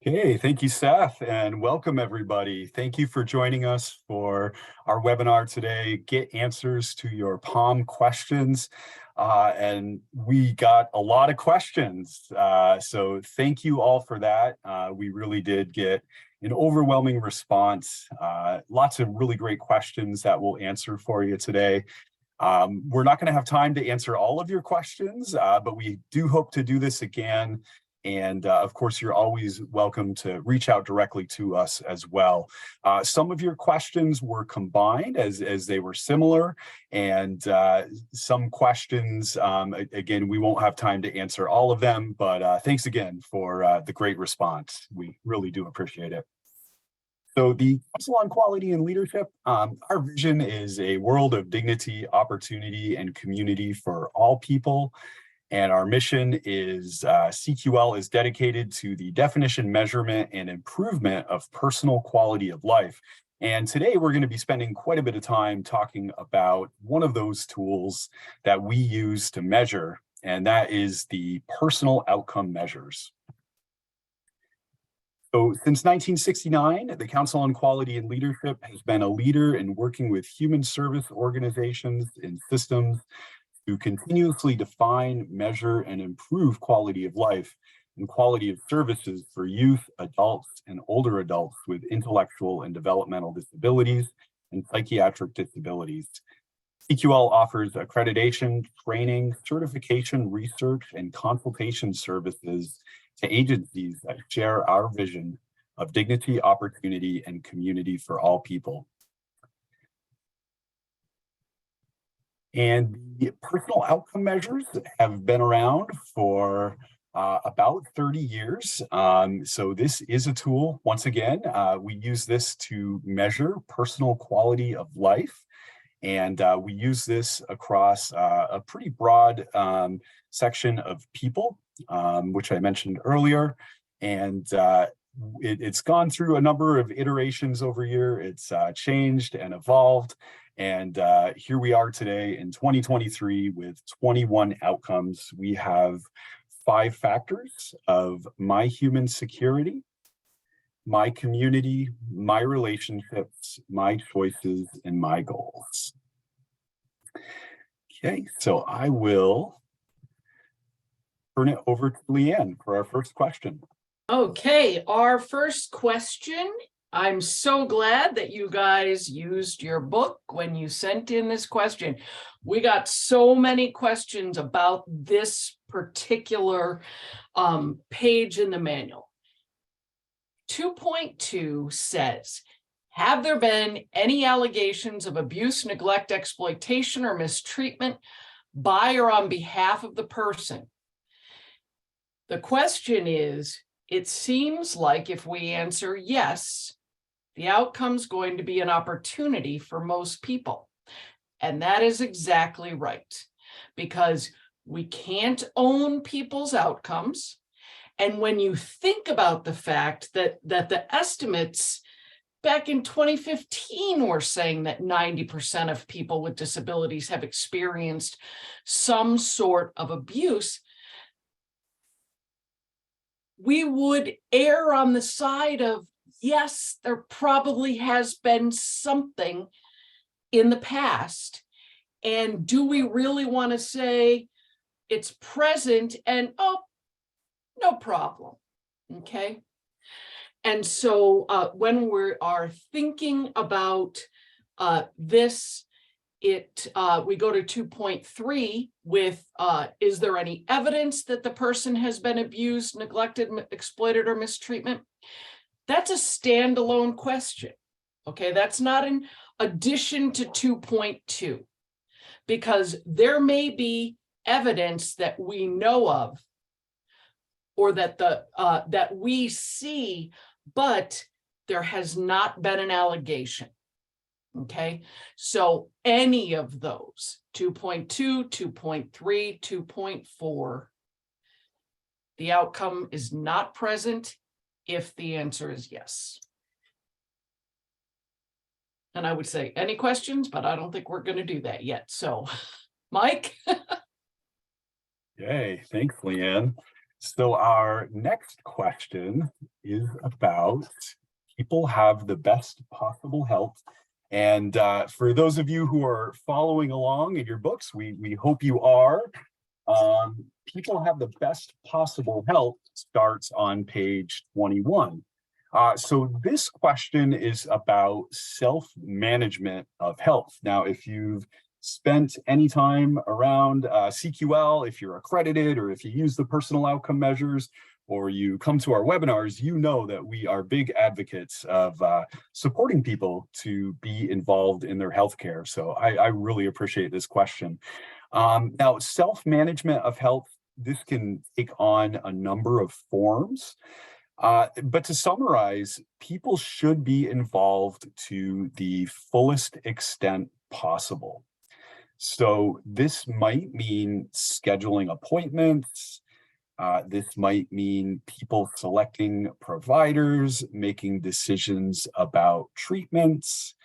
Okay, thank you, Seth, and welcome everybody. Thank you for joining us for our webinar today, Get Answers to Your POM Questions. And we got a lot of questions, so thank you all for that. We really did get an overwhelming response. Lots of really great questions that we'll answer for you today. We're not going to have time to answer all of your questions, but we do hope to do this again. And of course, you're always welcome to reach out directly to us as well. Some of your questions were combined as they were similar, and some questions, again, we won't have time to answer all of them, but thanks again for the great response. We really do appreciate it. So the Council on Quality and Leadership, our vision is a world of dignity, opportunity, and community for all people. And our mission is CQL is dedicated to the definition, measurement, and improvement of personal quality of life. And today we're going to be spending quite a bit of time talking about one of those tools that we use to measure, and that is the personal outcome measures. So since 1969, the Council on Quality and Leadership has been a leader in working with human service organizations and systems to continuously define, measure, and improve quality of life and quality of services for youth, adults, and older adults with intellectual and developmental disabilities and psychiatric disabilities. CQL offers accreditation, training, certification, research, and consultation services to agencies that share our vision of dignity, opportunity, and community for all people. And the personal outcome measures have been around for about 30 years. So this is a tool, once again, we use this to measure personal quality of life. And we use this across a pretty broad section of people, which I mentioned earlier. And it's gone through a number of iterations over year. It's changed and evolved. And here we are today in 2023 with 21 outcomes. We have 5 factors of my human security, my community, my relationships, my choices, and my goals. Okay, so I will turn it over to Leanne for our first question. Okay, our first question. I'm so glad that you guys used your book when you sent in this question. We got so many questions about this particular page in the manual. 2.2 says, have there been any allegations of abuse, neglect, exploitation, or mistreatment by or on behalf of the person? The question is, it seems like if we answer yes, the outcome's going to be an opportunity for most people. And that is exactly right, because we can't own people's outcomes. And when you think about the fact that the estimates back in 2015 were saying that 90% of people with disabilities have experienced some sort of abuse, we would err on the side of, yes, there probably has been something in the past. And do we really want to say it's present and, oh, no problem, okay? And so when we are thinking about this, we go to 2.3 with, is there any evidence that the person has been abused, neglected, exploited, or mistreatment? That's a standalone question, okay? That's not in addition to 2.2, because there may be evidence that we know of or that that we see, but there has not been an allegation. Okay, so any of those, 2.2, 2.3, 2.4, the outcome is not present if the answer is yes. And I would say any questions, but I don't think we're going to do that yet. So, Mike? Yay, thanks, Leanne. So our next question is about people have the best possible health. And for those of you who are following along in your books, we hope you are. People have the best possible health starts on page 21. So this question is about self-management of health. Now, if you've spent any time around CQL, if you're accredited, or if you use the personal outcome measures, or you come to our webinars, you know that we are big advocates of supporting people to be involved in their healthcare. So I really appreciate this question. Now, self-management of health, this can take on a number of forms. But to summarize, people should be involved to the fullest extent possible. So this might mean scheduling appointments. This might mean people selecting providers, making decisions about treatments,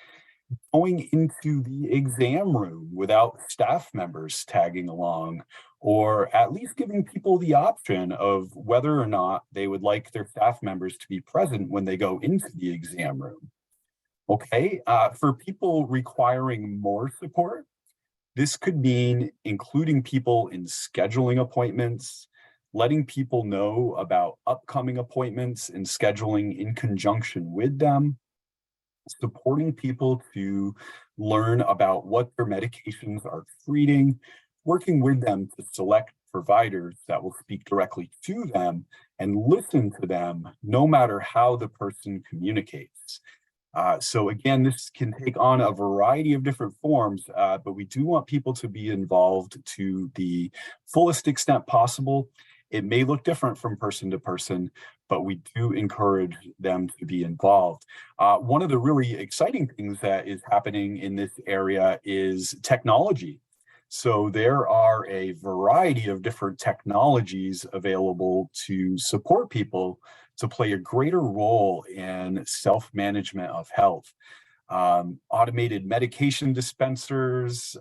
going into the exam room without staff members tagging along, or at least giving people the option of whether or not they would like their staff members to be present when they go into the exam room. Okay, for people requiring more support, this could mean including people in scheduling appointments, letting people know about upcoming appointments and scheduling in conjunction with them, supporting people to learn about what their medications are treating, working with them to select providers that will speak directly to them and listen to them no matter how the person communicates. So again, this can take on a variety of different forms, but we do want people to be involved to the fullest extent possible. It may look different from person to person, but we do encourage them to be involved. One of the really exciting things that is happening in this area is technology. So there are a variety of different technologies available to support people to play a greater role in self-management of health. Automated medication dispensers,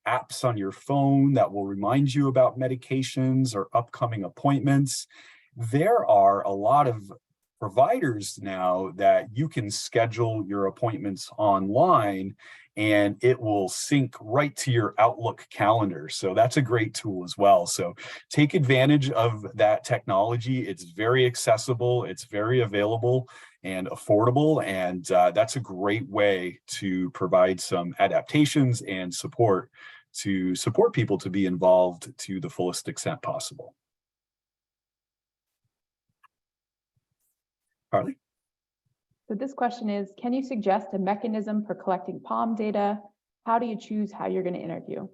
apps on your phone that will remind you about medications or upcoming appointments. There are a lot of providers now that you can schedule your appointments online and it will sync right to your Outlook calendar. So that's a great tool as well. So take advantage of that technology. It's very accessible, it's very available and affordable, and that's a great way to provide some adaptations and support to support people to be involved to the fullest extent possible. Carly? So this question is, can you suggest a mechanism for collecting POM data? How do you choose how you're going to interview?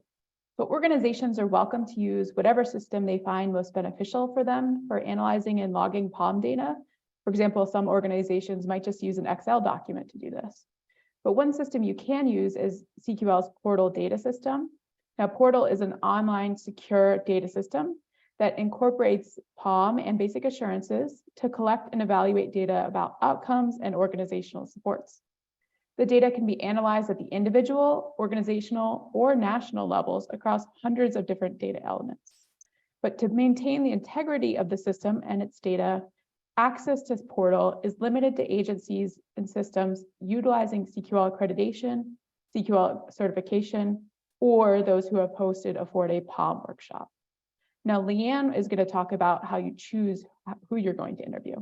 So organizations are welcome to use whatever system they find most beneficial for them for analyzing and logging POM data. For example, some organizations might just use an Excel document to do this. But one system you can use is CQL's Portal data system. Now, Portal is an online secure data system that incorporates POM and basic assurances to collect and evaluate data about outcomes and organizational supports. The data can be analyzed at the individual, organizational, or national levels across hundreds of different data elements. But to maintain the integrity of the system and its data, access to Portal is limited to agencies and systems utilizing CQL accreditation, CQL certification, or those who have hosted a 4-day POM workshop. Now, Leanne is going to talk about how you choose who you're going to interview.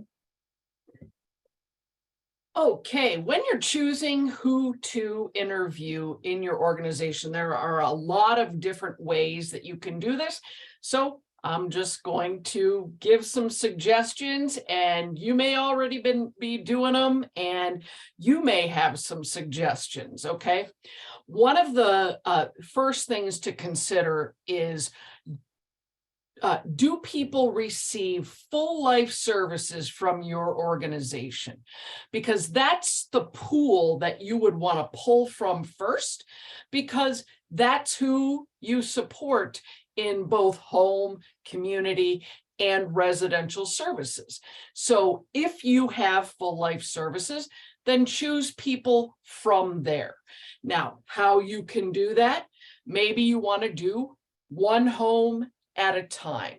Okay, when you're choosing who to interview in your organization, there are a lot of different ways that you can do this. So I'm just going to give some suggestions, and you may already be doing them, and you may have some suggestions, okay? One of the first things to consider is, do people receive full life services from your organization? Because that's the pool that you would want to pull from first, because that's who you support in both home, community, and residential services. So if you have full life services, then choose people from there. Now, how you can do that? Maybe you want to do one home at a time.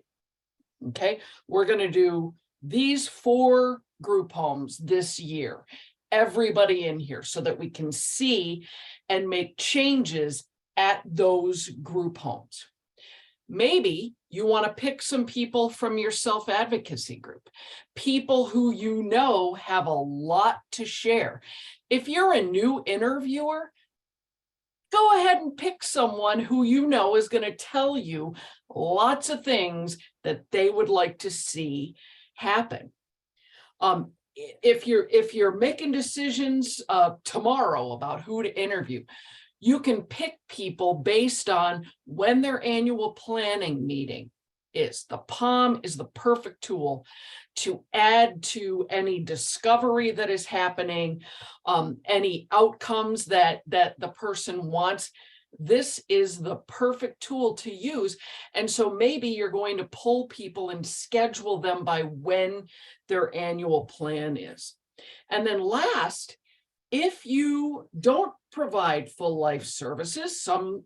Okay, we're going to do these 4 group homes this year, everybody in here, so that we can see and make changes at those group homes. Maybe you want to pick some people from your self-advocacy group, people who you know have a lot to share. If you're a new interviewer, go ahead and pick someone who you know is going to tell you lots of things that they would like to see happen. If you're making decisions tomorrow about who to interview, you can pick people based on when their annual planning meeting is. The POM is the perfect tool to add to any discovery that is happening, any outcomes that the person wants. This is the perfect tool to use. And so maybe you're going to pull people and schedule them by when their annual plan is. And then last, if you don't provide full life services, some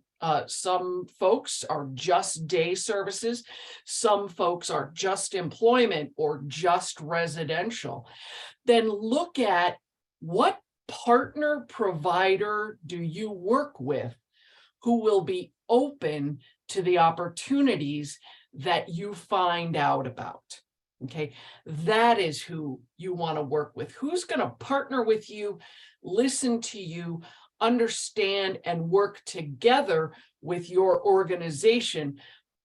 folks are just day services, some folks are just employment or just residential, then look at what partner provider do you work with who will be open to the opportunities that you find out about. Okay, that is who you want to work with. Who's going to partner with you, listen to you, understand, and work together with your organization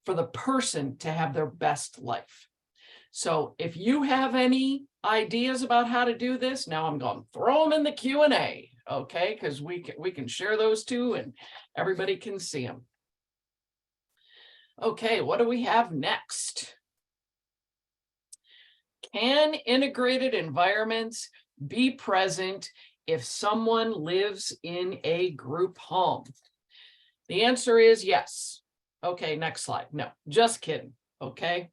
for the person to have their best life. So if you have any ideas about how to do this, now I'm going to throw them in the Q&A, okay? Because we can share those too, and everybody can see them. Okay, what do we have next? Can integrated environments be present if someone lives in a group home? The answer is yes. Okay, next slide. No, just kidding. Okay.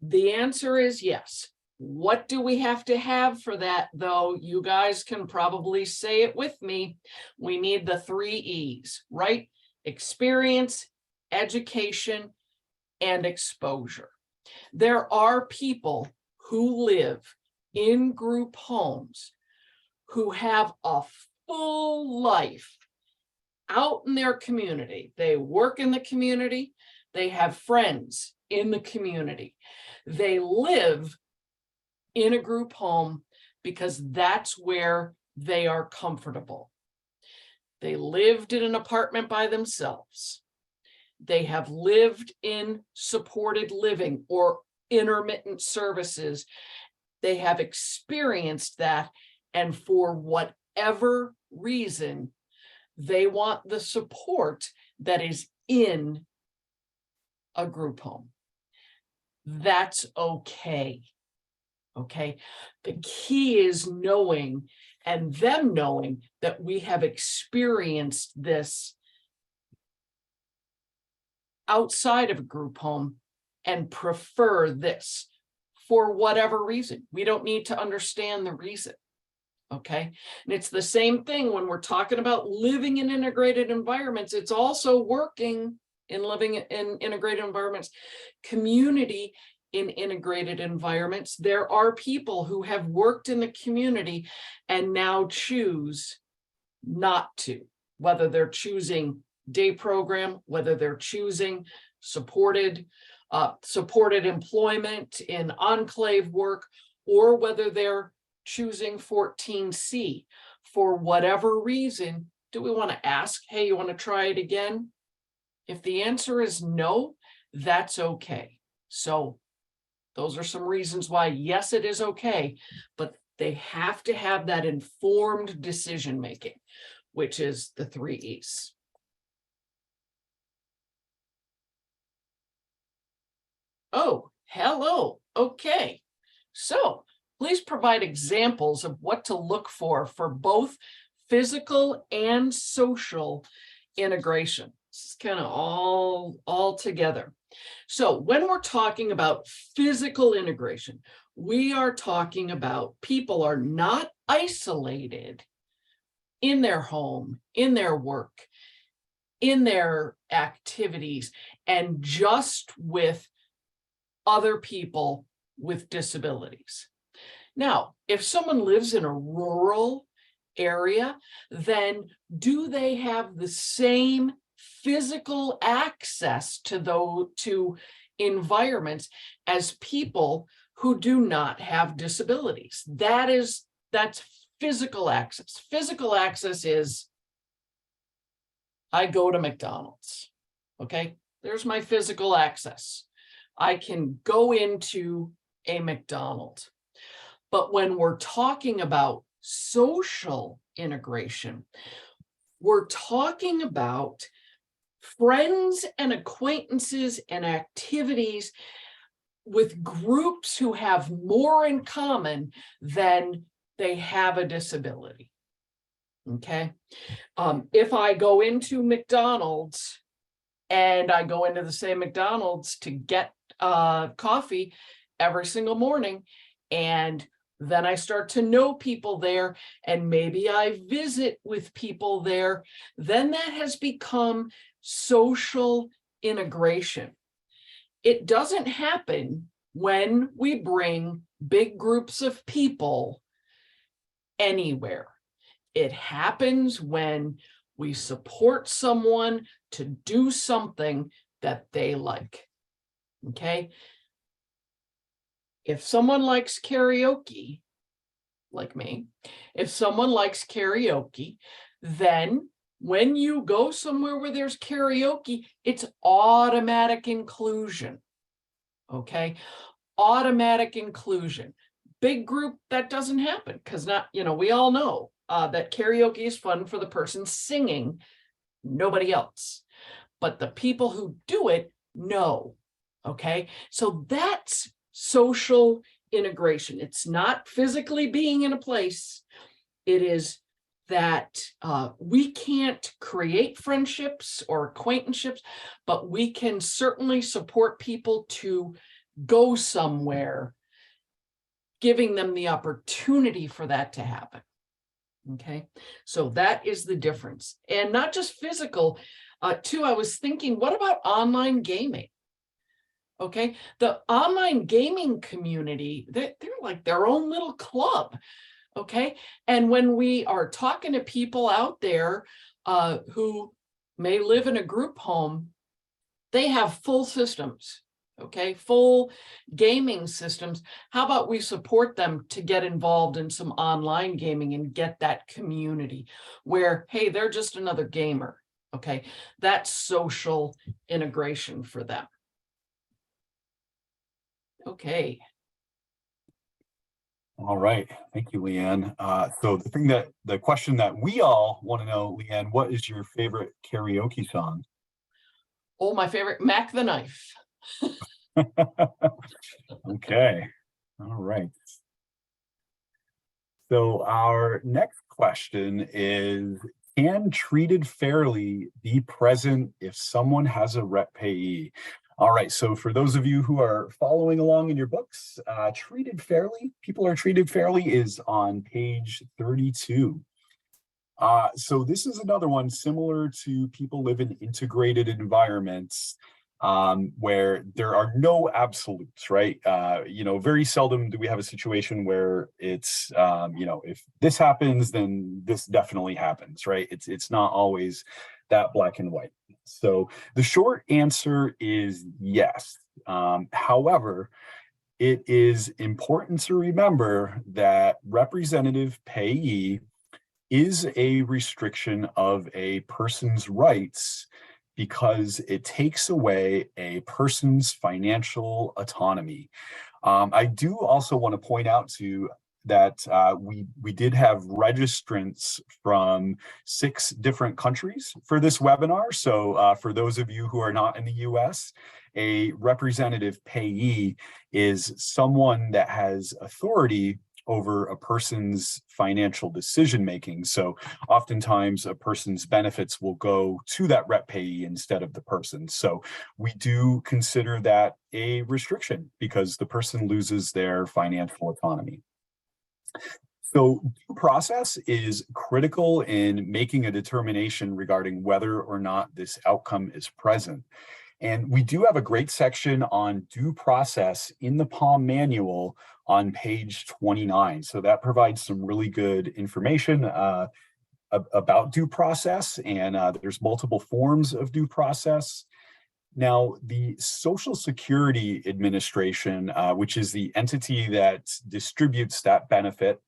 The answer is yes. What do we have to have for that, though? You guys can probably say it with me. We need the 3 E's, right? Experience, education, and exposure. There are people who live in group homes who have a full life out in their community. They work in the community. They have friends in the community. They live in a group home because that's where they are comfortable. They lived in an apartment by themselves. They have lived in supported living or intermittent services. They have experienced that, and for whatever reason, they want the support that is in a group home. That's okay. Okay. The key is knowing, and them knowing, that we have experienced this outside of a group home and prefer this for whatever reason. We don't need to understand the reason. Okay. And it's the same thing when we're talking about living in integrated environments. It's also working in living in integrated environments, community in integrated environments. There are people who have worked in the community and now choose not to, whether they're choosing day program, whether they're choosing supported employment in enclave work, or whether they're choosing 14C. For whatever reason, do we want to ask, hey, you want to try it again? If the answer is no, that's okay. So those are some reasons why, yes, it is okay, but they have to have that informed decision making, which is the 3 E's. Oh, hello. Okay. So please provide examples of what to look for both physical and social integration. This is kind of all together. So when we're talking about physical integration, we are talking about people are not isolated in their home, in their work, in their activities, and just with other people with disabilities. Now, if someone lives in a rural area, then do they have the same physical access to environments as people who do not have disabilities? That's physical access. Physical access is, I go to McDonald's, okay? There's my physical access. I can go into a McDonald's. But when we're talking about social integration, we're talking about friends and acquaintances and activities with groups who have more in common than they have a disability. Okay. If I go into McDonald's and I go into the same McDonald's to get coffee every single morning, and then I start to know people there, and maybe I visit with people there, then that has become social integration. It doesn't happen when we bring big groups of people anywhere. It happens when we support someone to do something that they like. Okay. If someone likes karaoke, like me, if someone likes karaoke, then when you go somewhere where there's karaoke, it's automatic inclusion. Okay. Automatic inclusion. Big group, that doesn't happen because we all know that karaoke is fun for the person singing, nobody else. But the people who do it know. Okay. So that's social integration. It's not physically being in a place. It is that we can't create friendships or acquaintanceships, but we can certainly support people to go somewhere, giving them the opportunity for that to happen. Okay, so that is the difference. And not just physical, too, I was thinking, what about online gaming? Okay, the online gaming community, they're like their own little club. Okay, and when we are talking to people out there who may live in a group home, they have full systems. Okay, full gaming systems. How about we support them to get involved in some online gaming and get that community where, hey, they're just another gamer. Okay, that's social integration for them. Okay. All right. Thank you, Leanne. So the question that we all want to know, Leanne, what is your favorite karaoke song? Oh, my favorite, Mac the Knife. Okay. All right. So our next question is, can treated fairly be present if someone has a rep payee? All right, so for those of you who are following along in your books, people are treated fairly is on page 32. So this is another one similar to people live in integrated environments where there are no absolutes, right? Very seldom do we have a situation where it's, if this happens, then this definitely happens, right? It's not always that black and white. So the short answer is yes. However, it is important to remember that representative payee is a restriction of a person's rights because it takes away a person's financial autonomy. I do also want to point out that we did have registrants from 6 different countries for this webinar. So for those of you who are not in the US, a representative payee is someone that has authority over a person's financial decision making. So oftentimes a person's benefits will go to that rep payee instead of the person. So we do consider that a restriction because the person loses their financial autonomy. So due process is critical in making a determination regarding whether or not this outcome is present. And we do have a great section on due process in the POM manual on page 29. So that provides some really good information about due process, and there's multiple forms of due process. Now, the Social Security Administration, which is the entity that distributes that benefit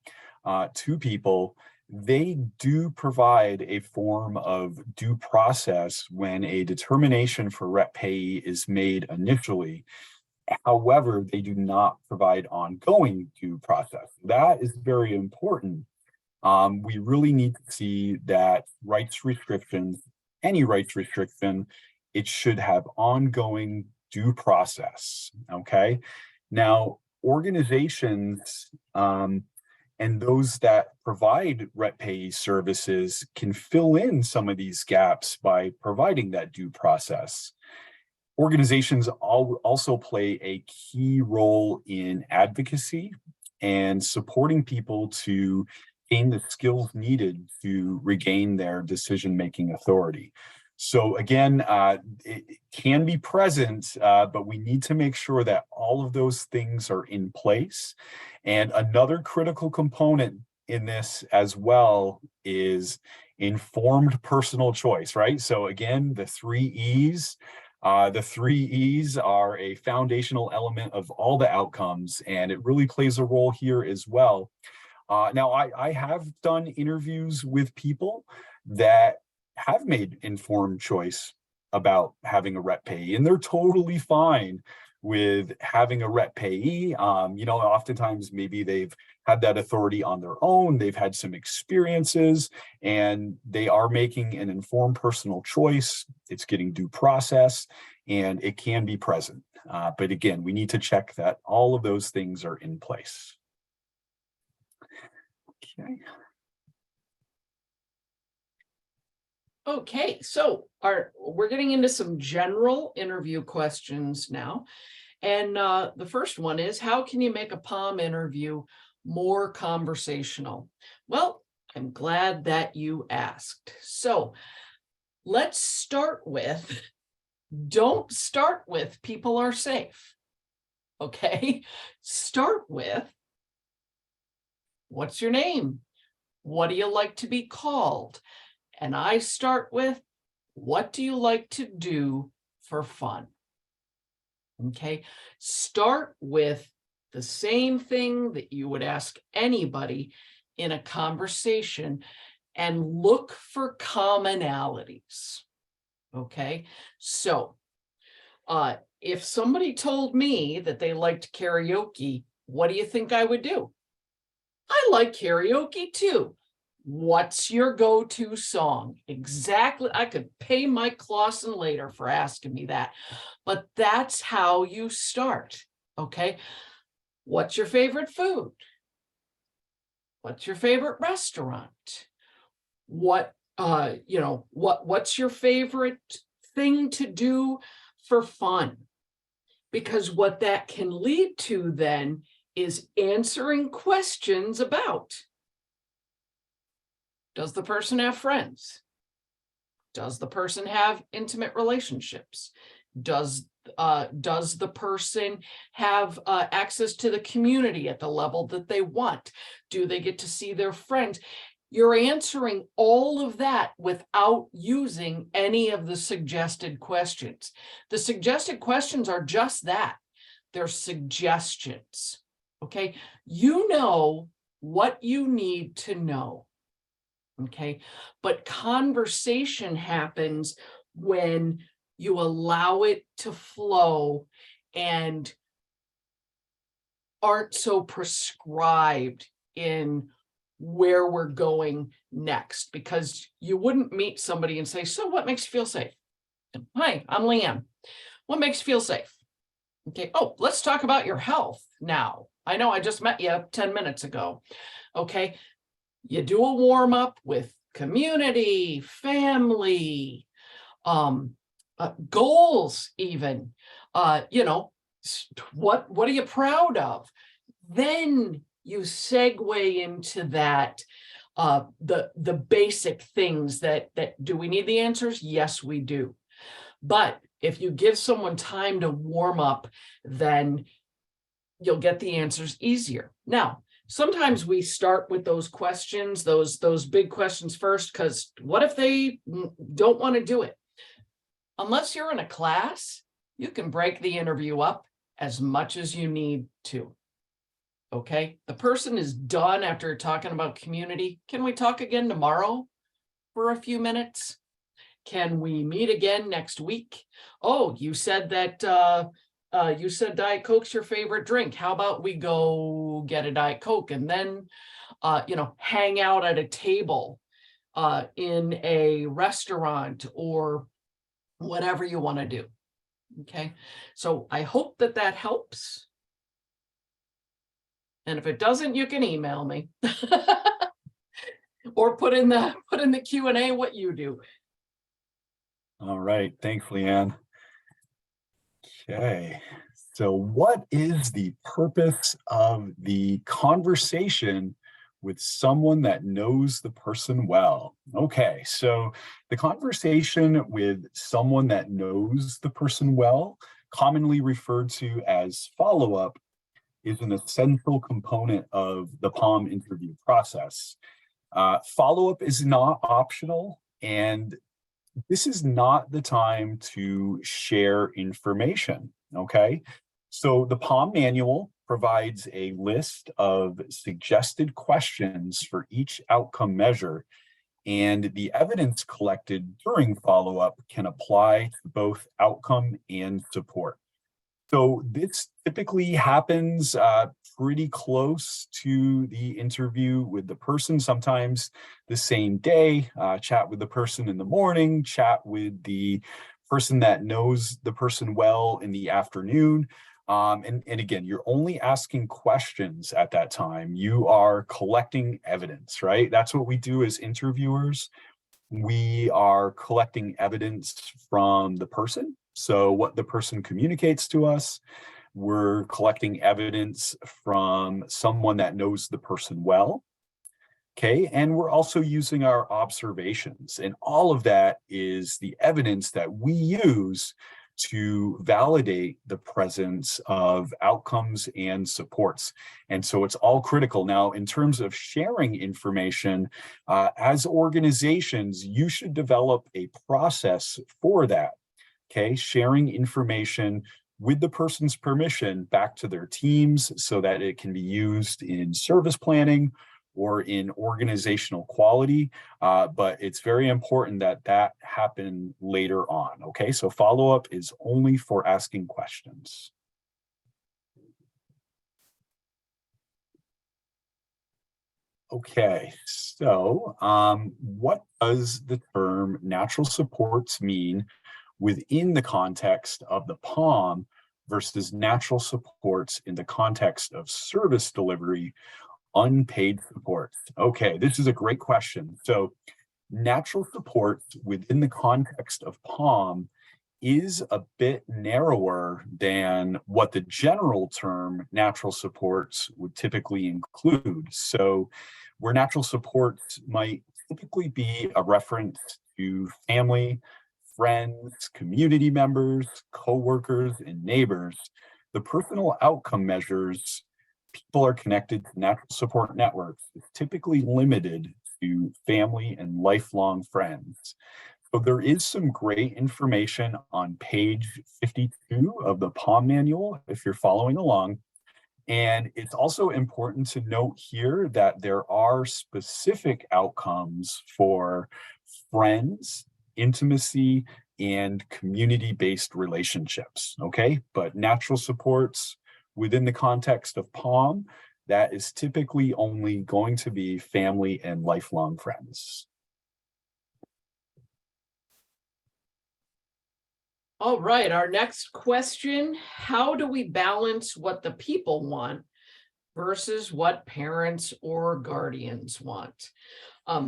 to people, they do provide a form of due process when a determination for rep payee is made initially. However, they do not provide ongoing due process. That is very important. We really need to see that rights restrictions, any rights restriction, it should have ongoing due process, okay? Now, organizations and those that provide rep payee services can fill in some of these gaps by providing that due process. Organizations also play a key role in advocacy and supporting people to gain the skills needed to regain their decision-making authority. So again, it can be present, but we need to make sure that all of those things are in place. And another critical component in this as well is informed personal choice, right? So again, the 3 E's. The 3 E's are a foundational element of all the outcomes, and it really plays a role here as well. Now, I have done interviews with people that have made informed choice about having a rep payee, and they're totally fine with having a rep payee. Oftentimes maybe they've had that authority on their own, they've had some experiences, and they are making an informed personal choice. It's getting due process, and it can be present. But again, we need to check that all of those things are in place. Okay. Okay, so we're getting into some general interview questions now. And the first one is, how can you make a POM interview more conversational? Well, I'm glad that you asked. So let's start with, don't start with people are safe. Okay, start with, what's your name? What do you like to be called? And I start with, what do you like to do for fun? Okay, start with the same thing that you would ask anybody in a conversation and look for commonalities. Okay, so if somebody told me that they liked karaoke, what do you think I would do? I like karaoke too. What's your go-to song? Exactly. I could pay Mike Clausen later for asking me that, but that's how you start. Okay. What's your favorite food? What's your favorite restaurant? What's your favorite thing to do for fun? Because what that can lead to then is answering questions about, does the person have friends? Does the person have intimate relationships? Does the person have access to the community at the level that they want? Do they get to see their friends? You're answering all of that without using any of the suggested questions. The suggested questions are just that. They're suggestions. Okay, you know what you need to know. Okay, but conversation happens when you allow it to flow and aren't so prescribed in where we're going next, because you wouldn't meet somebody and say, so what makes you feel safe? Hi, I'm Leanne. What makes you feel safe? Okay, oh, let's talk about your health now. I know I just met you 10 minutes ago. Okay, you do a warm up with community, family, goals even, what are you proud of? Then you segue into that, the basic things that do we need the answers? Yes, we do. But If you give someone time to warm up, then you'll get the answers easier. Now, sometimes we start with those questions, those big questions first, because what if they don't want to do it? Unless you're in a class, you can break the interview up as much as you need to. Okay, the person is done after talking about community. Can we talk again tomorrow for a few minutes? Can we meet again next week? Oh, you said that you said Diet Coke's your favorite drink. How about we go get a Diet Coke and then hang out at a table in a restaurant or whatever you want to do. Okay, so I hope that helps. And if it doesn't, you can email me or put in the Q&A what you do. All right, thanks, Leanne. Okay, so what is the purpose of the conversation with someone that knows the person well? Okay, so the conversation with someone that knows the person well, commonly referred to as follow-up, is an essential component of the POM interview process. Follow-up is not optional, and this is not the time to share information, okay? So the POM manual provides a list of suggested questions for each outcome measure, and the evidence collected during follow-up can apply to both outcome and support. So this typically happens pretty close to the interview with the person, sometimes the same day, chat with the person in the morning, chat with the person that knows the person well in the afternoon. And again, you're only asking questions at that time. You are collecting evidence, right? That's what we do as interviewers. We are collecting evidence from the person. So what the person communicates to us, we're collecting evidence from someone that knows the person well. Okay, and we're also using our observations, and all of that is the evidence that we use to validate the presence of outcomes and supports. And so it's all critical. Now, in terms of sharing information, as organizations, you should develop a process for that. Okay, sharing information with the person's permission back to their teams so that it can be used in service planning or in organizational quality, but it's very important that that happen later on, okay? So follow-up is only for asking questions. Okay, so what does the term natural supports mean within the context of the POM versus natural supports in the context of service delivery, unpaid supports? Okay, this is a great question. So natural supports within the context of POM is a bit narrower than what the general term natural supports would typically include. So where natural supports might typically be a reference to family, friends, community members, coworkers, and neighbors, the personal outcome measures people are connected to natural support networks is typically limited to family and lifelong friends. So there is some great information on page 52 of the POM manual if you're following along. And it's also important to note here that there are specific outcomes for friends, intimacy, and community-based relationships, okay? But natural supports within the context of POM, that is typically only going to be family and lifelong friends. All right, our next question, how do we balance what the people want versus what parents or guardians want?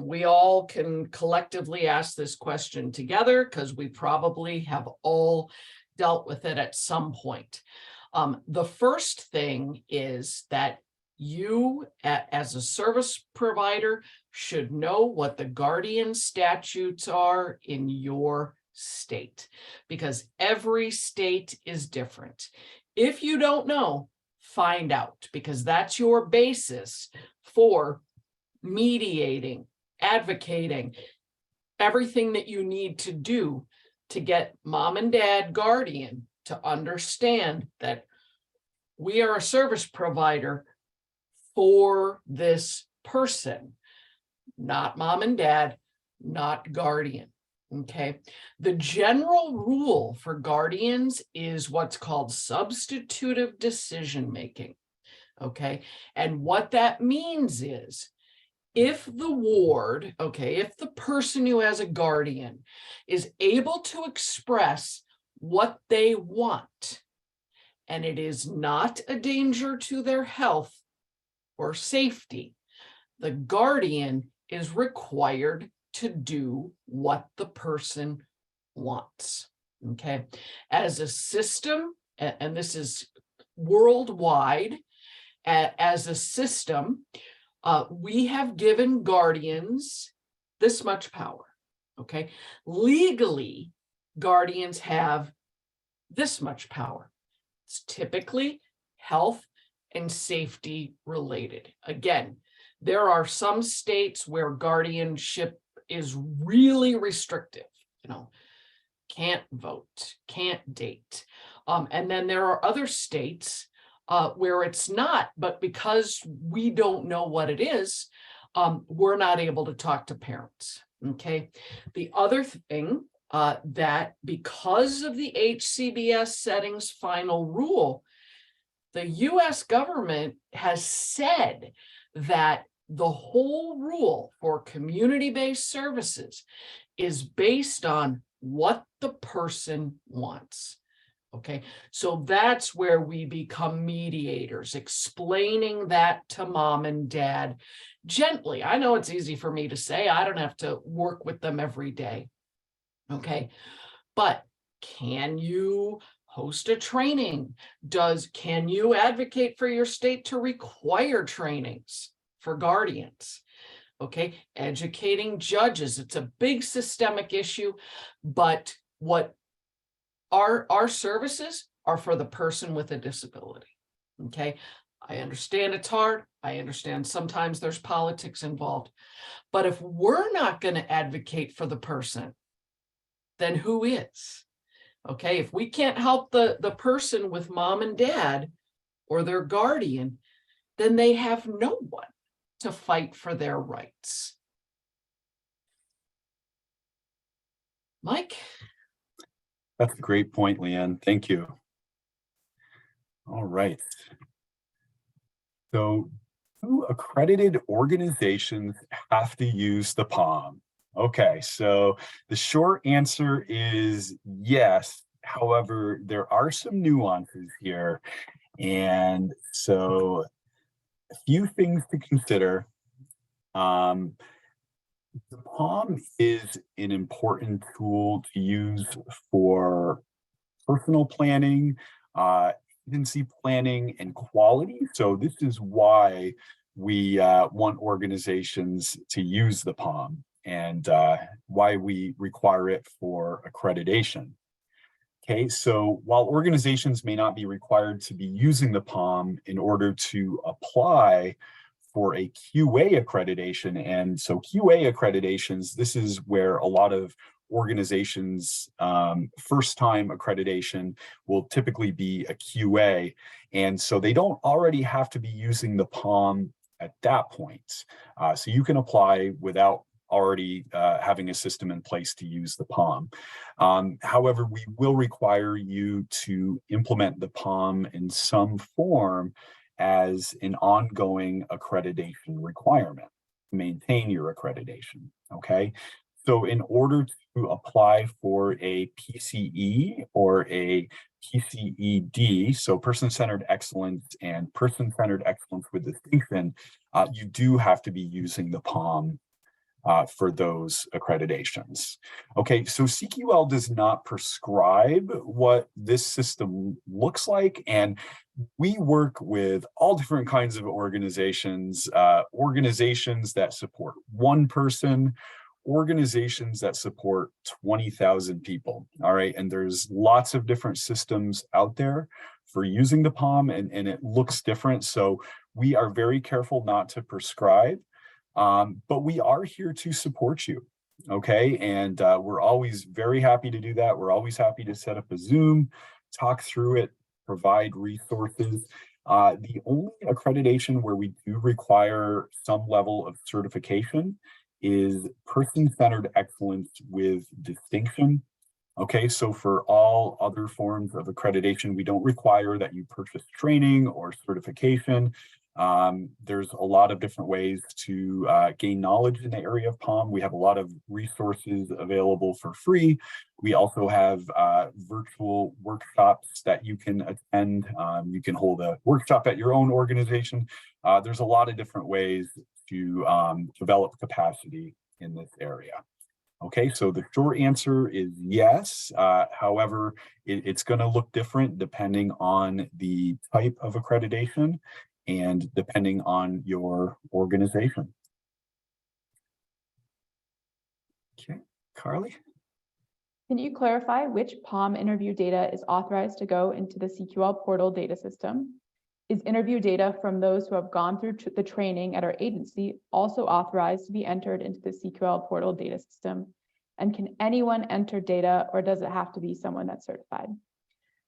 We all can collectively ask this question together because we probably have all dealt with it at some point. The first thing is that you, as a service provider, should know what the guardian statutes are in your state, because every state is different. If you don't know, find out, because that's your basis for mediating, advocating, everything that you need to do to get mom and dad guardian to understand that we are a service provider for this person, not mom and dad, not guardian. Okay. The general rule for guardians is what's called substitutive decision making. Okay. And what that means is, if the ward, okay, if the person who has a guardian is able to express what they want, and it is not a danger to their health or safety, the guardian is required to do what the person wants. Okay. As a system, and this is worldwide, as a system, we have given guardians this much power. Okay. Legally, guardians have this much power. It's typically health and safety related. Again, there are some states where guardianship is really restrictive, can't vote, can't date. And then there are other states where it's not, but because we don't know what it is, we're not able to talk to parents. Okay. The other thing that because of the HCBS settings final rule, the US government has said that the whole rule for community-based services is based on what the person wants. Okay, so that's where we become mediators, explaining that to mom and dad gently. I know it's easy for me to say, I don't have to work with them every day. Okay, but can you host a training? Can you advocate for your state to require trainings for guardians? Okay, educating judges. It's a big systemic issue, but what our services are for the person with a disability. Okay, I understand it's hard. I understand sometimes there's politics involved, but if we're not going to advocate for the person, then who is? Okay, if we can't help the person with mom and dad or their guardian, then they have no one to fight for their rights. Mike? That's a great point, Leanne. Thank you. All right. So, do accredited organizations have to use the POM? Okay, so the short answer is yes. However, there are some nuances here. And so a few things to consider. The POM is an important tool to use for personal planning, agency planning, and quality. So this is why we want organizations to use the POM and why we require it for accreditation. Okay, so while organizations may not be required to be using the POM in order to apply for a QA accreditation, and so QA accreditations, this is where a lot of organizations' first-time accreditation will typically be a QA, and so they don't already have to be using the POM at that point. So you can apply without already having a system in place to use the POM. However, we will require you to implement the POM in some form as an ongoing accreditation requirement, maintain your accreditation, okay? So in order to apply for a PCE or a PCED, so person-centered excellence and person-centered excellence with distinction, you do have to be using the POM for those accreditations. Okay, so CQL does not prescribe what this system looks like, and we work with all different kinds of organizations, organizations that support one person, organizations that support 20,000 people. All right. And there's lots of different systems out there for using the POM, and it looks different. So we are very careful not to prescribe, but we are here to support you. Okay. And we're always very happy to do that. We're always happy to set up a Zoom, talk through it, provide resources. The only accreditation where we do require some level of certification is person-centered excellence with distinction. Okay, so for all other forms of accreditation, we don't require that you purchase training or certification. There's a lot of different ways to gain knowledge in the area of POM. We have a lot of resources available for free. We also have virtual workshops that you can attend. You can hold a workshop at your own organization. There's a lot of different ways to develop capacity in this area. Okay, so the short answer is yes. However, it's going to look different depending on the type of accreditation and depending on your organization. Okay, Carly? Can you clarify which POM interview data is authorized to go into the CQL portal data system? Is interview data from those who have gone through the training at our agency also authorized to be entered into the CQL portal data system? And can anyone enter data, or does it have to be someone that's certified?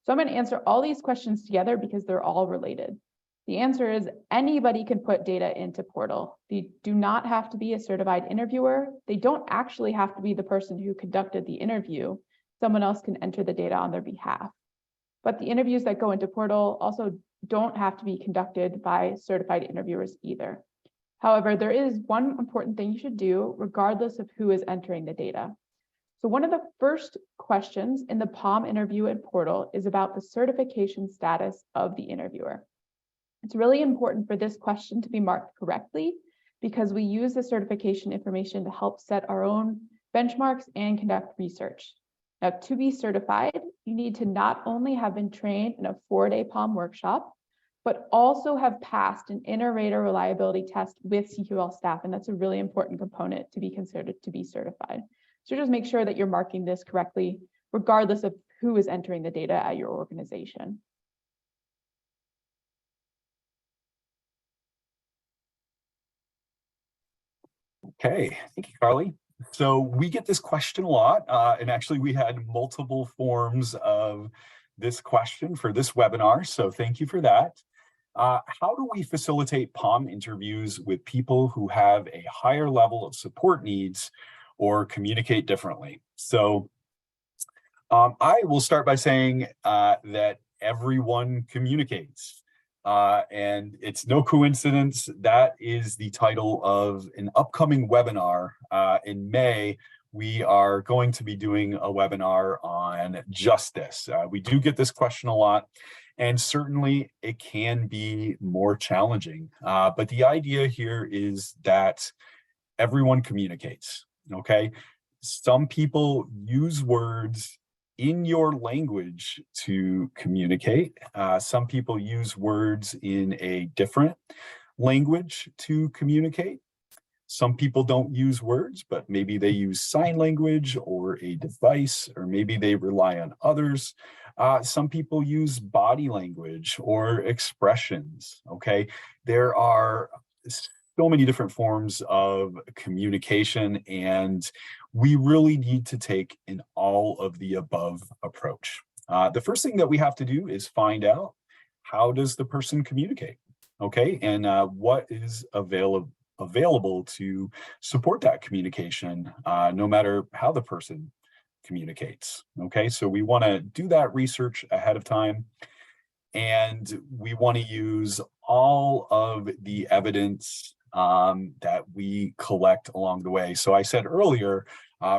So I'm going to answer all these questions together because they're all related. The answer is anybody can put data into portal. They do not have to be a certified interviewer. They don't actually have to be the person who conducted the interview. Someone else can enter the data on their behalf. But the interviews that go into portal also don't have to be conducted by certified interviewers either. However, there is one important thing you should do regardless of who is entering the data. So one of the first questions in the POM interview and portal is about the certification status of the interviewer. It's really important for this question to be marked correctly because we use the certification information to help set our own benchmarks and conduct research. Now, to be certified, you need to not only have been trained in a 4-day POM workshop, but also have passed an inter-rater reliability test with CQL staff. And that's a really important component to be considered to be certified. So just make sure that you're marking this correctly, regardless of who is entering the data at your organization. Okay, thank you, Carly. So we get this question a lot, and actually we had multiple forms of this question for this webinar, so thank you for that. How do we facilitate POM interviews with people who have a higher level of support needs or communicate differently? So I will start by saying that everyone communicates. And it's no coincidence that is the title of an upcoming webinar. In May, we are going to be doing a webinar on justice. We do get this question a lot, and certainly it can be more challenging. But the idea here is that everyone communicates, okay? Some people use words in your language to communicate. Some people use words in a different language to communicate. Some people don't use words, but maybe they use sign language or a device, or maybe they rely on others. Some people use body language or expressions, okay? There are so many different forms of communication, and we really need to take an all of the above approach. The first thing that we have to do is find out, how does the person communicate? Okay, and what is available to support that communication, no matter how the person communicates. Okay, so we want to do that research ahead of time, and we want to use all of the evidence that we collect along the way. So I said earlier,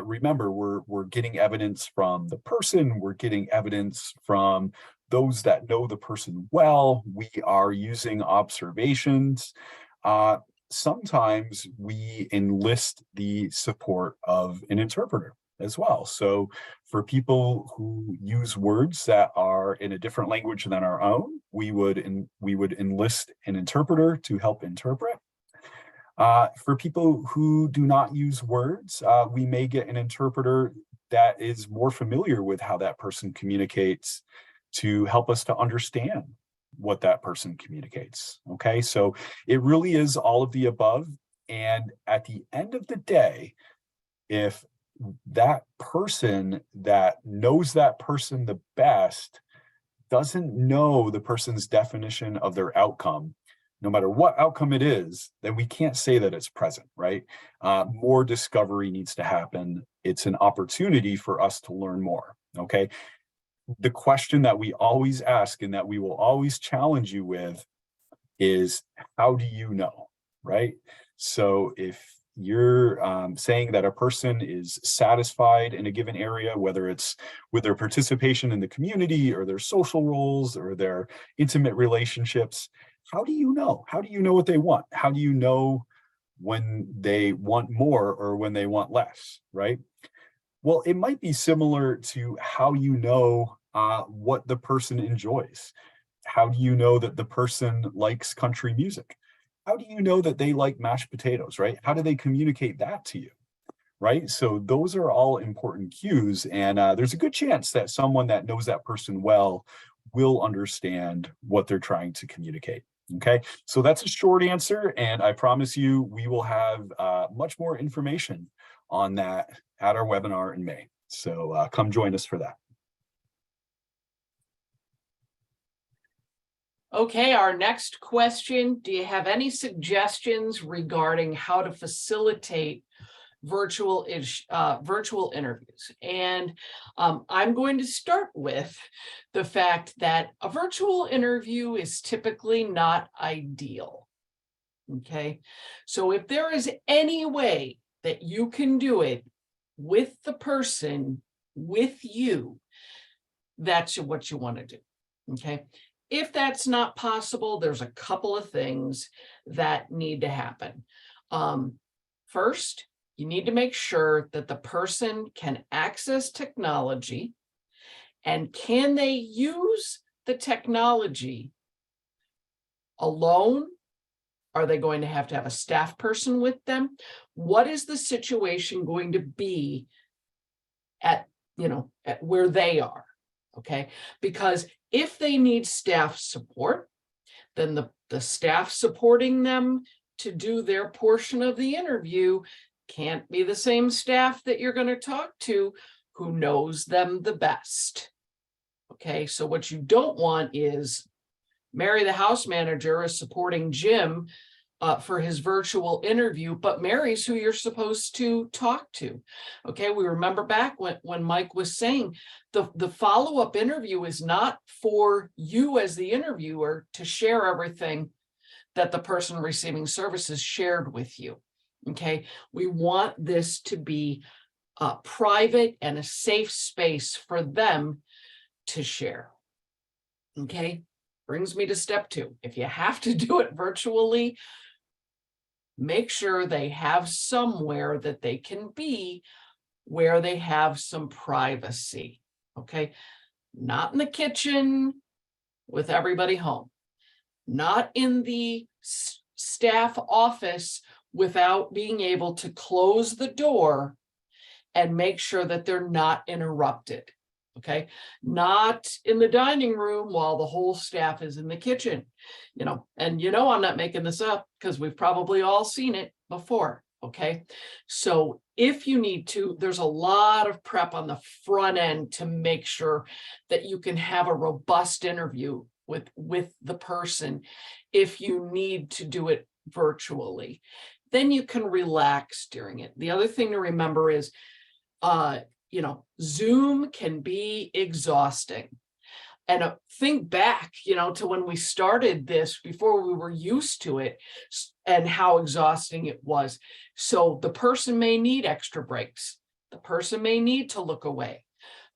remember, we're getting evidence from the person, we're getting evidence from those that know the person well, we are using observations. Sometimes we enlist the support of an interpreter as well. So for people who use words that are in a different language than our own, we would enlist an interpreter to help interpret. For people who do not use words, we may get an interpreter that is more familiar with how that person communicates to help us to understand what that person communicates. Okay, so it really is all of the above. And at the end of the day, if that person that knows that person the best doesn't know the person's definition of their outcome, no matter what outcome it is, then we can't say that it's present, right? More discovery needs to happen. It's an opportunity for us to learn more, okay? The question that we always ask and that we will always challenge you with is, how do you know, right? So if you're saying that a person is satisfied in a given area, whether it's with their participation in the community or their social roles or their intimate relationships, how do you know? How do you know what they want? How do you know when they want more or when they want less, right? Well, it might be similar to how you know what the person enjoys. How do you know that the person likes country music? How do you know that they like mashed potatoes, right? How do they communicate that to you, right? So those are all important cues, and there's a good chance that someone that knows that person well will understand what they're trying to communicate. Okay, so that's a short answer, and I promise you we will have much more information on that at our webinar in May. So come join us for that. Okay, our next question, do you have any suggestions regarding how to facilitate virtual interviews? And I'm going to start with the fact that a virtual interview is typically not ideal. Okay, so if there is any way that you can do it with the person, with you, that's what you want to do. Okay. If that's not possible, there's a couple of things that need to happen. First, you need to make sure that the person can access technology, and can they use the technology alone? Are they going to have a staff person with them? What is the situation going to be at where they are? Okay, because if they need staff support, then the staff supporting them to do their portion of the interview can't be the same staff that you're going to talk to who knows them the best. Okay, so what you don't want is Mary, the house manager, is supporting Jim for his virtual interview, but Mary's who you're supposed to talk to. Okay, we remember back when Mike was saying the follow-up interview is not for you as the interviewer to share everything that the person receiving services shared with you. Okay, we want this to be private and a safe space for them to share. Okay, brings me to step 2. If you have to do it virtually, make sure they have somewhere that they can be where they have some privacy. Okay, not in the kitchen with everybody home, not in the staff office without being able to close the door and make sure that they're not interrupted. Okay, not in the dining room while the whole staff is in the kitchen, and I'm not making this up because we've probably all seen it before. Okay, so if you need to, there's a lot of prep on the front end to make sure that you can have a robust interview with the person. If you need to do it virtually, then you can relax during it. The other thing to remember is Zoom can be exhausting. And think back, to when we started this, before we were used to it and how exhausting it was. So the person may need extra breaks. The person may need to look away.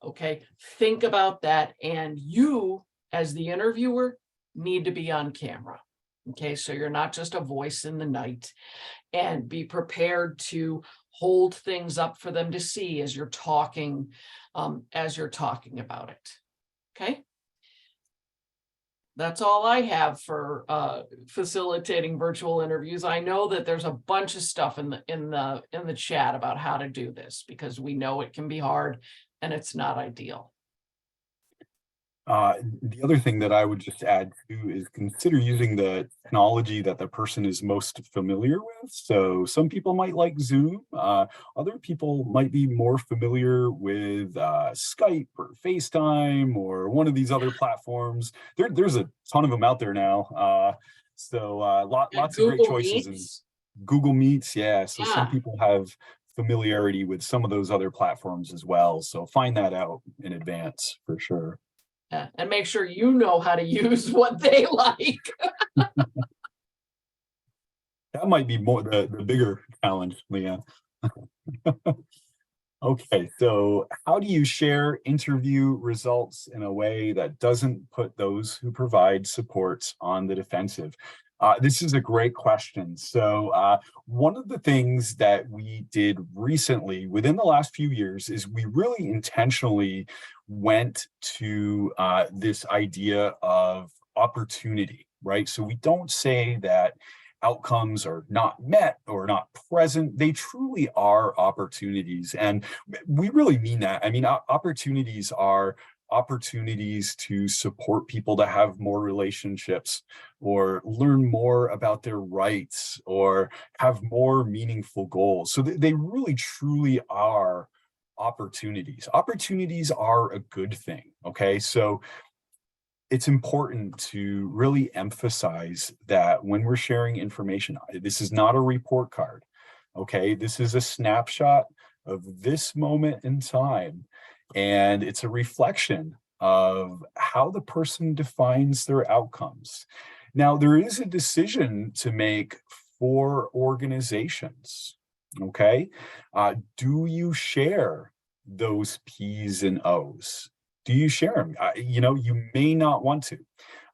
Okay, think about that. And you, as the interviewer, need to be on camera. Okay, so you're not just a voice in the night, and be prepared to hold things up for them to see as you're talking about it. Okay. That's all I have for facilitating virtual interviews. I know that there's a bunch of stuff in the chat about how to do this, because we know it can be hard and it's not ideal. The other thing that I would just add to is consider using the technology that the person is most familiar with. So some people might like Zoom. Other people might be more familiar with Skype or FaceTime or one of these other platforms. There's a ton of them out there now. And Lots of great Google choices. And Meets. Google Meets, yeah. So some Yeah. people have familiarity with some of those other platforms as well. So find that out in advance for sure. And make sure you know how to use what they like. That might be more the bigger challenge, Leah. Okay, so how do you share interview results in a way that doesn't put those who provide supports on the defensive? This is a great question. So one of the things that we did recently within the last few years is we really intentionally went to this idea of opportunity, right? So we don't say that outcomes are not met or not present. They truly are opportunities. And we really mean that. I mean, opportunities are opportunities to support people to have more relationships or learn more about their rights or have more meaningful goals. So they really truly are opportunities. Opportunities are a good thing. Okay. So it's important to really emphasize that when we're sharing information, this is not a report card. Okay. This is a snapshot of this moment in time. And it's a reflection of how the person defines their outcomes. Now, there is a decision to make for organizations. Okay. Do you share those P's and O's? Do you share them? You may not want to,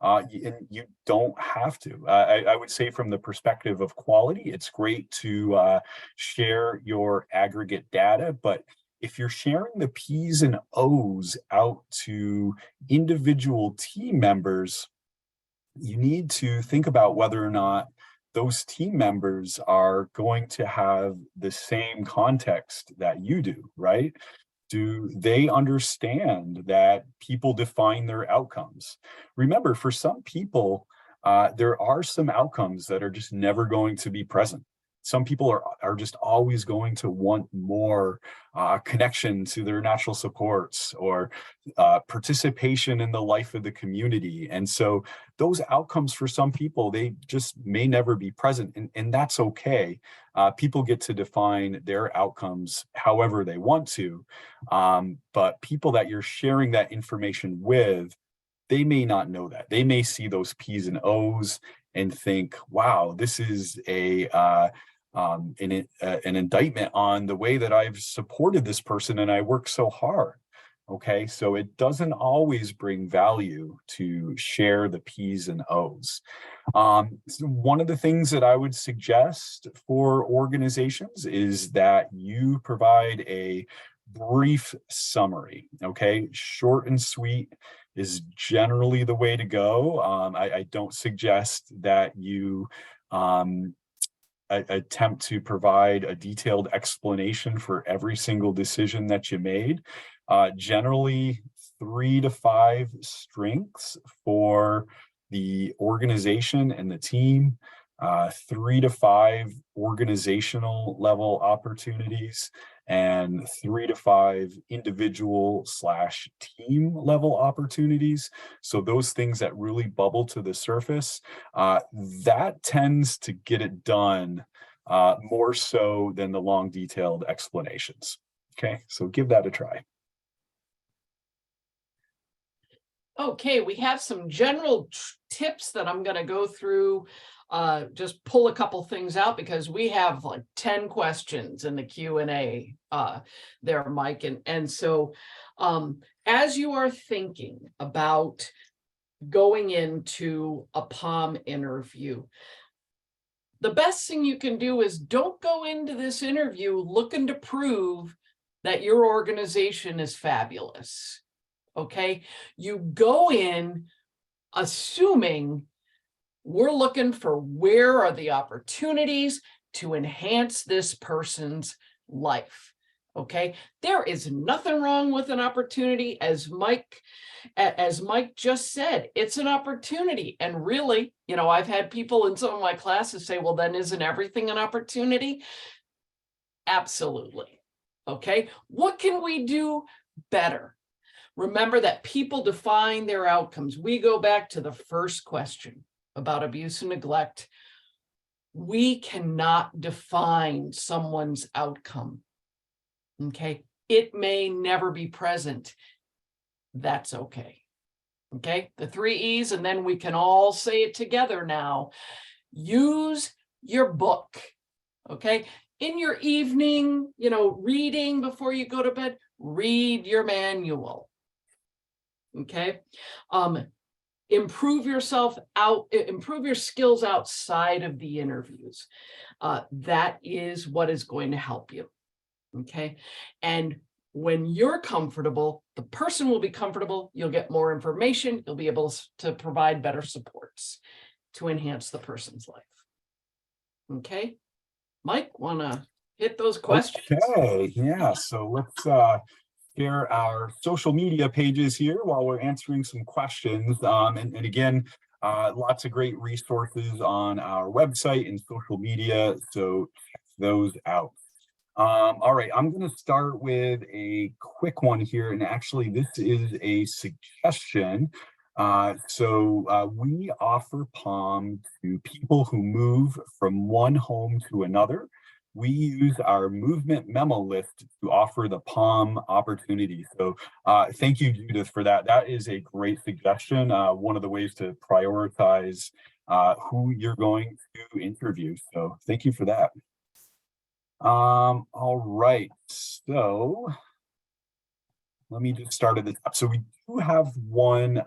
and you don't have to. I would say from the perspective of quality, it's great to share your aggregate data, but if you're sharing the P's and O's out to individual team members, you need to think about whether or not those team members are going to have the same context that you do, right? Do they understand that people define their outcomes? Remember, for some people, there are some outcomes that are just never going to be present. Some people are just always going to want more connection to their natural supports or participation in the life of the community. And so those outcomes for some people, they just may never be present. And that's okay. People get to define their outcomes however they want to. But people that you're sharing that information with, they may not know that. They may see those P's and O's and think, wow, this is an indictment on the way that I've supported this person and I work so hard. Okay, so it doesn't always bring value to share the P's and O's. So one of the things that I would suggest for organizations is that you provide a brief summary. Okay, short and sweet is generally the way to go. I don't suggest that you attempt to provide a detailed explanation for every single decision that you made. Generally 3 to 5 strengths for the organization and the team, 3 to 5 organizational level opportunities, and 3 to 5 individual/team level opportunities. So those things that really bubble to the surface, that tends to get it done more so than the long detailed explanations. Okay, so give that a try. Okay, we have some general tips that I'm going to go through. Just pull a couple things out because we have like 10 questions in the Q&A there, Mike. And so as you are thinking about going into a POM interview, the best thing you can do is don't go into this interview looking to prove that your organization is fabulous. Okay, you go in assuming we're looking for where are the opportunities to enhance this person's life. Okay, there is nothing wrong with an opportunity, as Mike just said, it's an opportunity. And really, I've had people in some of my classes say, well, then isn't everything an opportunity? Absolutely. Okay, what can we do better? Remember that people define their outcomes. We go back to the first question about abuse and neglect. We cannot define someone's outcome. Okay, it may never be present. That's okay. Okay, the 3 E's, and then we can all say it together now. Use your book. Okay, in your evening, reading before you go to bed, read your manual. Okay, improve your skills outside of the interviews. That is what is going to help you. Okay, and when you're comfortable, the person will be comfortable. You'll get more information. You'll be able to provide better supports to enhance the person's life. Okay, Mike, want to hit those questions? Okay, yeah. So let's share our social media pages here while we're answering some questions. And again, lots of great resources on our website and social media. So check those out. All right, I'm going to start with a quick one here, and actually this is a suggestion. We offer POM to people who move from one home to another. We use our movement memo list to offer the POM opportunity. So thank you, Judith, for that. That is a great suggestion. One of the ways to prioritize who you're going to interview. So thank you for that. All right, so let me just start at the top. So we do have one,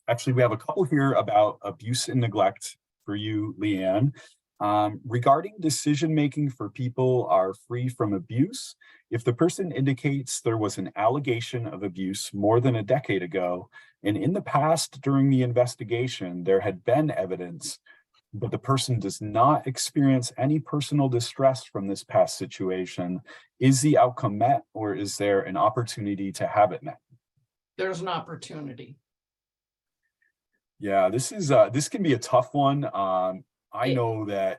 actually we have a couple here about abuse and neglect for you, Leanne. Regarding decision-making for people are free from abuse, if the person indicates there was an allegation of abuse more than a decade ago, and in the past during the investigation, there had been evidence, but the person does not experience any personal distress from this past situation, is the outcome met, or is there an opportunity to have it met? There's an opportunity. Yeah, this can be a tough one. I know that,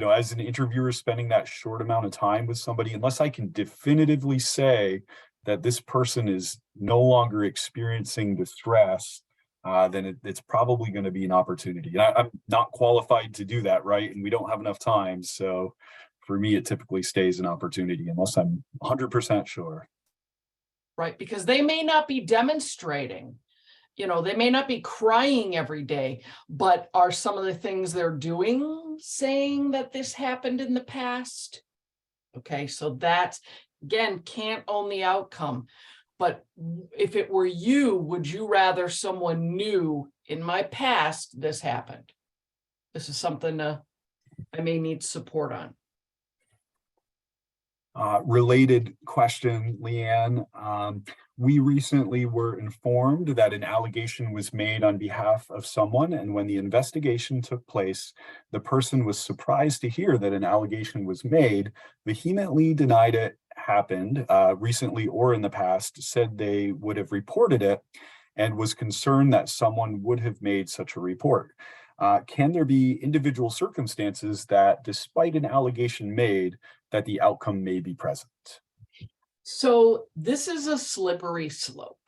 as an interviewer spending that short amount of time with somebody, unless I can definitively say that this person is no longer experiencing distress, then it's probably going to be an opportunity. And I'm not qualified to do that, right? And we don't have enough time. So for me, it typically stays an opportunity unless I'm 100% sure. Right, because they may not be demonstrating, they may not be crying every day, but are some of the things they're doing saying that this happened in the past? Okay, so that's, again, can't own the outcome. But if it were you, would you rather someone knew in my past this happened? This is something I may need support on. Related question, Leanne. We recently were informed that an allegation was made on behalf of someone, and when the investigation took place, the person was surprised to hear that an allegation was made, vehemently denied it happened recently or in the past, said they would have reported it, and was concerned that someone would have made such a report. Can there be individual circumstances that, despite an allegation made, that the outcome may be present? So this is a slippery slope.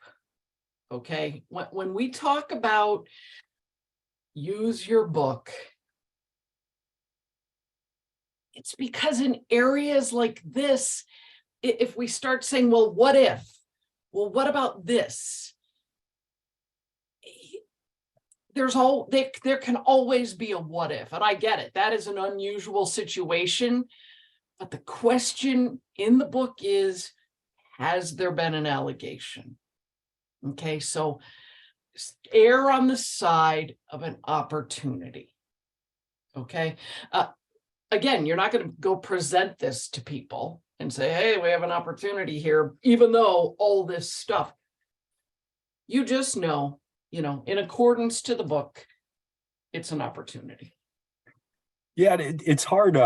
Okay, when we talk about use your book, it's because in areas like this, if we start saying, well, what if? Well, what about this? There can always be a what if, and I get it. That is an unusual situation. But the question in the book is, has there been an allegation? Okay, so err on the side of an opportunity. Okay, again, you're not going to go present this to people and say, hey, we have an opportunity here, even though all this stuff. You just know in accordance to the book, it's an opportunity. Yeah, it's hard.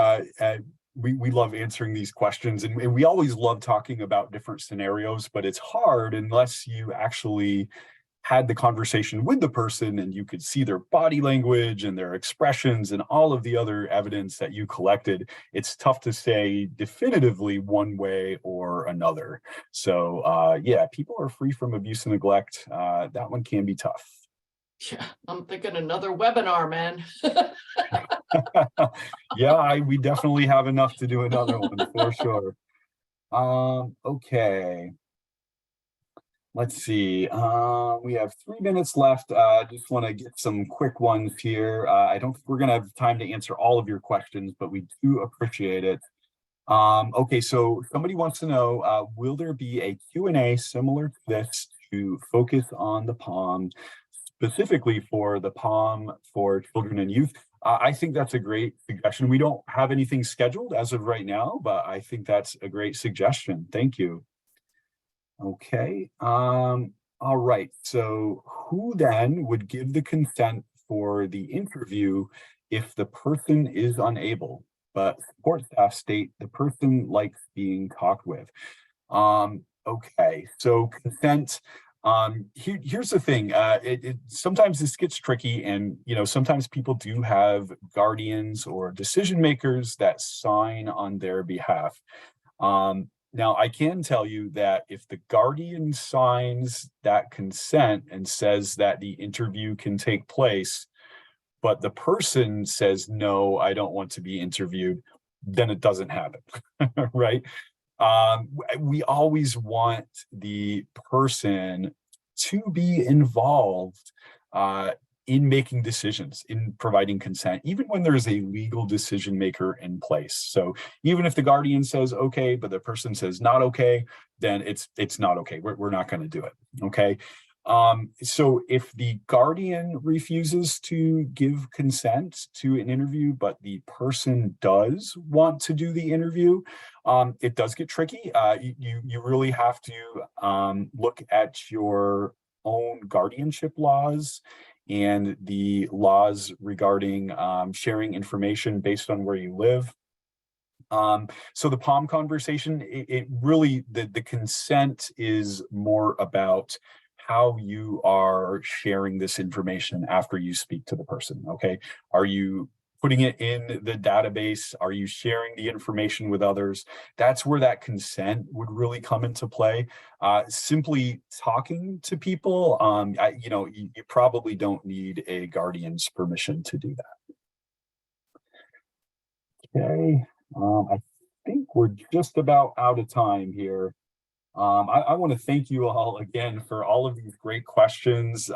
We love answering these questions, and we always love talking about different scenarios, but it's hard unless you actually had the conversation with the person and you could see their body language and their expressions and all of the other evidence that you collected. It's tough to say definitively one way or another. So yeah, people are free from abuse and neglect. That one can be tough. Yeah, I'm thinking another webinar, man. Yeah, we definitely have enough to do another one for sure. Okay. Let's see. We have 3 minutes left. Just want to get some quick ones here. I don't think we're going to have time to answer all of your questions, but we do appreciate it. Okay, so somebody wants to know, will there be a Q&A similar to this to focus on the POM, specifically for the POM for children and youth? I think that's a great suggestion. We don't have anything scheduled as of right now, but I think that's a great suggestion. Thank you. Okay, all right. So who then would give the consent for the interview if the person is unable, but support staff state the person likes being talked with? Okay, so consent. Here's the thing. Sometimes this gets tricky, and sometimes people do have guardians or decision makers that sign on their behalf. Now, I can tell you that if the guardian signs that consent and says that the interview can take place, but the person says, no, I don't want to be interviewed, then it doesn't happen, right? We always want the person to be involved in making decisions, in providing consent, even when there's a legal decision maker in place. So even if the guardian says okay, but the person says not okay, then it's not okay. We're not going to do it. Okay. So if the guardian refuses to give consent to an interview, but the person does want to do the interview, it does get tricky. You really have to look at your own guardianship laws and the laws regarding sharing information based on where you live. So the POM conversation, it really, the consent is more about how you are sharing this information after you speak to the person, okay? Are you putting it in the database? Are you sharing the information with others? That's where that consent would really come into play. Simply talking to people, you probably don't need a guardian's permission to do that. Okay, I think we're just about out of time here. I want to thank you all again for all of these great questions.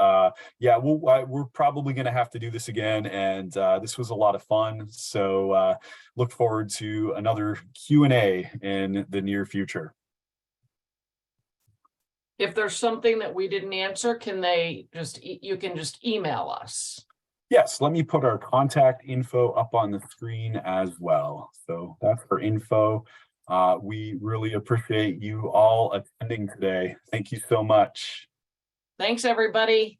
Yeah, we're probably going to have to do this again, and this was a lot of fun. So look forward to another Q&A in the near future. If there's something that we didn't answer, you can just email us. Yes, let me put our contact info up on the screen as well. So that's our info. We really appreciate you all attending today. Thank you so much. Thanks, everybody.